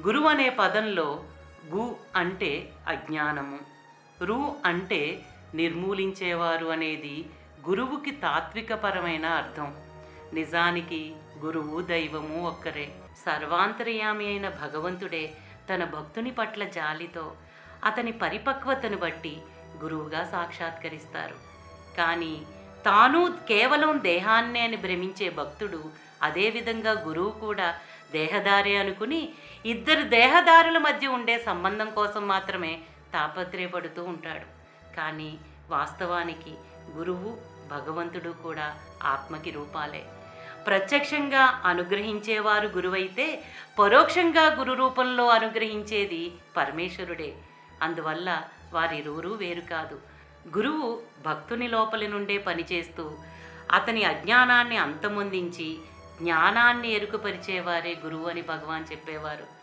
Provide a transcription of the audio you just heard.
గురువు అనే పదంలో గు అంటే అజ్ఞానము, రు అంటే నిర్మూలించేవారు అనేది గురువుకి తాత్వికపరమైన అర్థం. నిజానికి గురువు దైవము ఒక్కరే. సర్వాంతర్యామి అయిన భగవంతుడే తన భక్తుని పట్ల జాలితో అతని పరిపక్వతను బట్టి గురువుగా సాక్షాత్కరిస్తారు. కానీ తాను కేవలం దేహాన్నే అని భ్రమించే భక్తుడు అదేవిధంగా గురువు కూడా దేహదారి అనుకుని ఇద్దరు దేహదారుల మధ్య ఉండే సంబంధం కోసం మాత్రమే తాపత్రయపడుతూ ఉంటాడు. కానీ వాస్తవానికి గురువు భగవంతుడు కూడా ఆత్మకి రూపాలే. ప్రత్యక్షంగా అనుగ్రహించేవారు గురువైతే పరోక్షంగా గురు రూపంలో అనుగ్రహించేది పరమేశ్వరుడే. అందువల్ల వారిరువురూ వేరు కాదు. గురువు భక్తుని లోపలి నుండే పనిచేస్తూ అతని అజ్ఞానాన్ని అంతమొందించి జ్ఞానాన్ని ఎరుకపరిచేవారే గురువు అని భగవాన్ చెప్పేవారు.